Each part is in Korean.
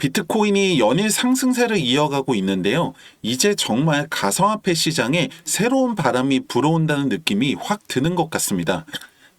비트코인이 연일 상승세를 이어가고 있는데요. 이제 정말 가상화폐 시장에 새로운 바람이 불어온다는 느낌이 확 드는 것 같습니다.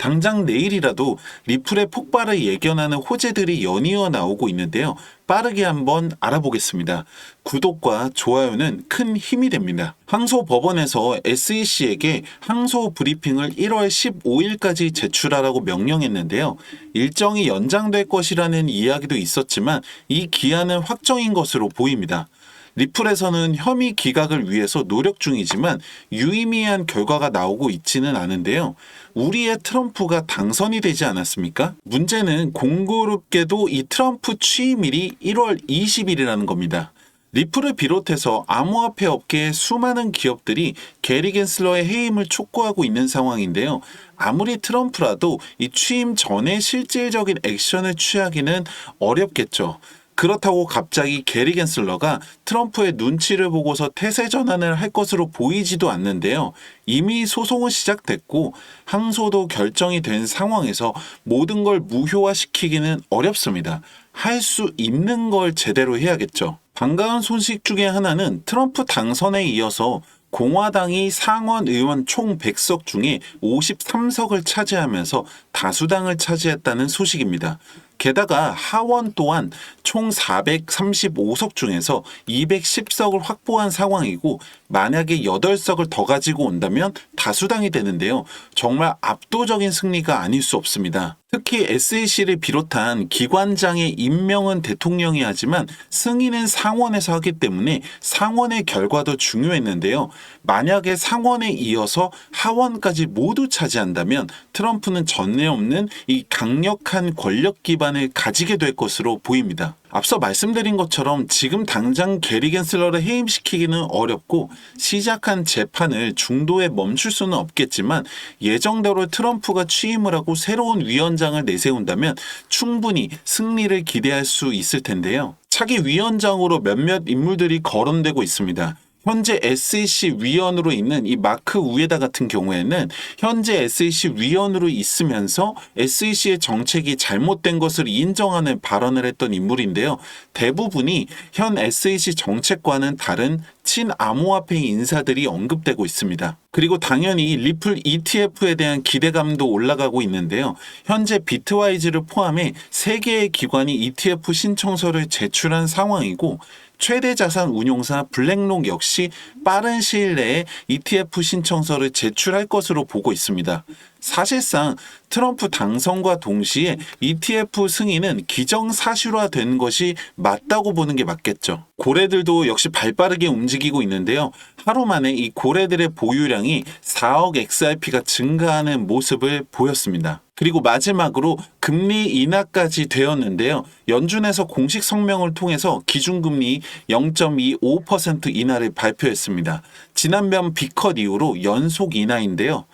당장 내일이라도 리플의 폭발을 예견하는 호재들이 연이어 나오고 있는데요. 빠르게 한번 알아보겠습니다. 구독과 좋아요는 큰 힘이 됩니다. 항소법원에서 SEC에게 항소 브리핑을 1월 15일까지 제출하라고 명령했는데요. 일정이 연장될 것이라는 이야기도 있었지만 이 기한은 확정인 것으로 보입니다. 리플에서는 혐의 기각을 위해서 노력 중이지만 유의미한 결과가 나오고 있지는 않은데요. 우리의 트럼프가 당선이 되지 않았습니까? 문제는 공교롭게도 이 트럼프 취임일이 1월 20일이라는 겁니다. 리플을 비롯해서 암호화폐 업계의 수많은 기업들이 게리 겐슬러의 해임을 촉구하고 있는 상황인데요. 아무리 트럼프라도 이 취임 전에 실질적인 액션을 취하기는 어렵겠죠. 그렇다고 갑자기 게리 겐슬러가 트럼프의 눈치를 보고서 태세 전환을 할 것으로 보이지도 않는데요. 이미 소송은 시작됐고 항소도 결정이 된 상황에서 모든 걸 무효화시키기는 어렵습니다. 할 수 있는 걸 제대로 해야겠죠. 반가운 소식 중에 하나는 트럼프 당선에 이어서 공화당이 상원 의원 총 100석 중에 53석을 차지하면서 다수당을 차지했다는 소식입니다. 게다가 하원 또한 총 435석 중에서 210석을 확보한 상황이고 만약에 8석을 더 가지고 온다면 다수당이 되는데요. 정말 압도적인 승리가 아닐 수 없습니다. 특히 SEC를 비롯한 기관장의 임명은 대통령이 하지만 승인은 상원에서 하기 때문에 상원의 결과도 중요했는데요. 만약에 상원에 이어서 하원까지 모두 차지한다면 트럼프는 전례 없는 이 강력한 권력 기반을 가지게 될 것으로 보입니다. 앞서 말씀드린 것처럼 지금 당장 게리 겐슬러를 해임시키기는 어렵고 시작한 재판을 중도에 멈출 수는 없겠지만 예정대로 트럼프가 취임을 하고 새로운 위원장을 내세운다면 충분히 승리를 기대할 수 있을 텐데요. 차기 위원장으로 몇몇 인물들이 거론되고 있습니다. 현재 SEC 위원으로 있는 이 마크 우에다 같은 경우에는 현재 SEC 위원으로 있으면서 SEC의 정책이 잘못된 것을 인정하는 발언을 했던 인물인데요. 대부분이 현 SEC 정책과는 다른 친암호화폐 인사들이 언급되고 있습니다. 그리고 당연히 리플 ETF에 대한 기대감도 올라가고 있는데요. 현재 비트와이즈를 포함해 3개의 기관이 ETF 신청서를 제출한 상황이고 최대 자산 운용사 블랙록 역시 빠른 시일 내에 ETF 신청서를 제출할 것으로 보고 있습니다. 사실상 트럼프 당선과 동시에 ETF 승인은 기정사실화된 것이 맞다고 보는 게 맞겠죠. 고래들도 역시 발빠르게 움직이고 있는데요. 하루 만에 이 고래들의 보유량이 4억 XRP가 증가하는 모습을 보였습니다. 그리고 마지막으로 금리 인하까지 되었는데요. 연준에서 공식 성명을 통해서 기준금리 0.25% 인하를 발표했습니다. 지난번 비컷 이후로 연속 인하인데요.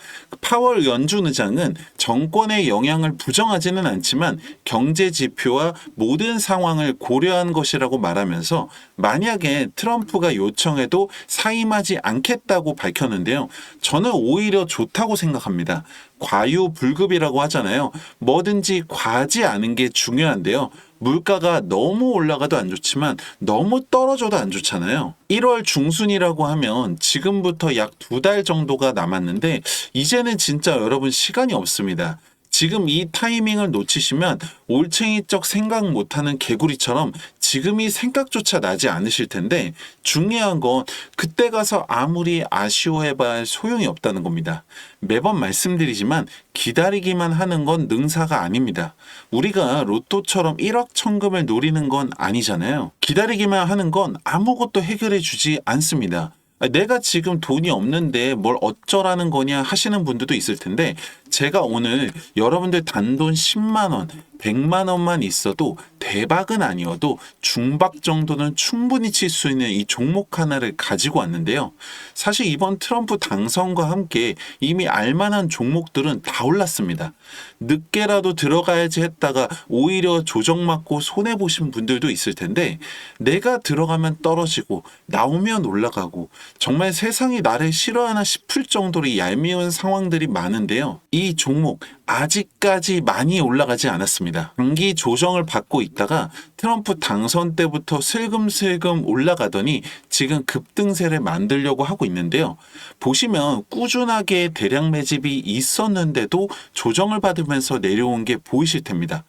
파월 연준 의장은 정권의 영향을 부정하지는 않지만 경제 지표와 모든 상황을 고려한 것이라고 말하면서 만약에 트럼프가 요청해도 사임하지 않겠다고 밝혔는데요. 저는 오히려 좋다고 생각합니다. 과유불급이라고 하잖아요. 뭐든지 과하지 않은 게 중요한데요. 물가가 너무 올라가도 안 좋지만 너무 떨어져도 안 좋잖아요. 1월 중순이라고 하면 지금부터 약 2달 정도가 남았는데 이제는 진짜 여러분 시간이 없습니다. 지금 이 타이밍을 놓치시면 올챙이적 생각 못하는 개구리처럼 지금이 생각조차 나지 않으실 텐데 중요한 건 그때 가서 아무리 아쉬워해봐야 소용이 없다는 겁니다. 매번 말씀드리지만 기다리기만 하는 건 능사가 아닙니다. 우리가 로또처럼 1억 천금을 노리는 건 아니잖아요. 기다리기만 하는 건 아무것도 해결해 주지 않습니다. 내가 지금 돈이 없는데 뭘 어쩌라는 거냐 하시는 분들도 있을 텐데 제가 오늘 여러분들 단돈 10만 원, 100만 원만 있어도 대박은 아니어도 중박 정도는 충분히 칠 수 있는 이 종목 하나를 가지고 왔는데요. 사실 이번 트럼프 당선과 함께 이미 알만한 종목들은 다 올랐습니다. 늦게라도 들어가야지 했다가 오히려 조정맞고 손해보신 분들도 있을 텐데 내가 들어가면 떨어지고 나오면 올라가고 정말 세상이 나를 싫어하나 싶을 정도로 얄미운 상황들이 많은데요. 이 종목 아직까지 많이 올라가지 않았습니다. 단기 조정을 받고 있다가 트럼프 당선 때부터 슬금슬금 올라가더니 지금 급등세를 만들려고 하고 있는데요. 보시면 꾸준하게 대량 매집이 있었는데도 조정을 받으면서 내려온 게 보이실 텐니다.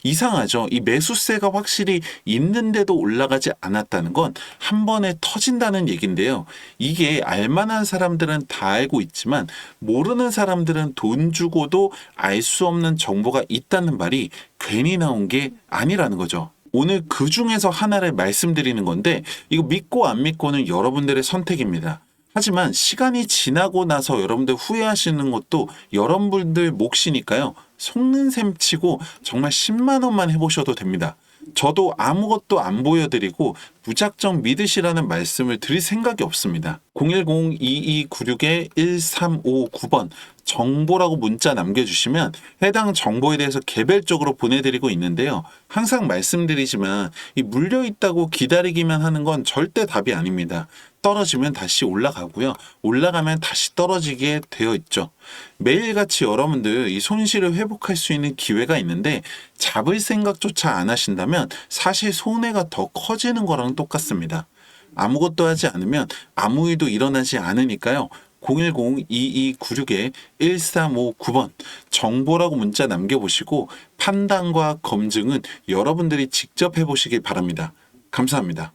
이상하죠? 이 매수세가 확실히 있는데도 올라가지 않았다는 건 한 번에 터진다는 얘기인데요. 이게 알만한 사람들은 다 알고 있지만 모르는 사람들은 돈 주고도 알 수 없는 정보가 있다는 말이 괜히 나온 게 아니라는 거죠. 오늘 그 중에서 하나를 말씀드리는 건데 이거 믿고 안 믿고는 여러분들의 선택입니다. 하지만 시간이 지나고 나서 여러분들 후회하시는 것도 여러분들 몫이니까요. 속는 셈 치고 정말 10만 원만 해보셔도 됩니다. 저도 아무것도 안 보여드리고 무작정 믿으시라는 말씀을 드릴 생각이 없습니다. 010-2296-1359번 정보라고 문자 남겨주시면 해당 정보에 대해서 개별적으로 보내드리고 있는데요. 항상 말씀드리지만 이 물려있다고 기다리기만 하는 건 절대 답이 아닙니다. 떨어지면 다시 올라가고요. 올라가면 다시 떨어지게 되어 있죠. 매일같이 여러분들 이 손실을 회복할 수 있는 기회가 있는데 잡을 생각조차 안 하신다면 사실 손해가 더 커지는 거랑 똑같습니다. 아무것도 하지 않으면 아무 일도 일어나지 않으니까요. 010-2296-1359번 정보라고 문자 남겨보시고 판단과 검증은 여러분들이 직접 해보시길 바랍니다. 감사합니다.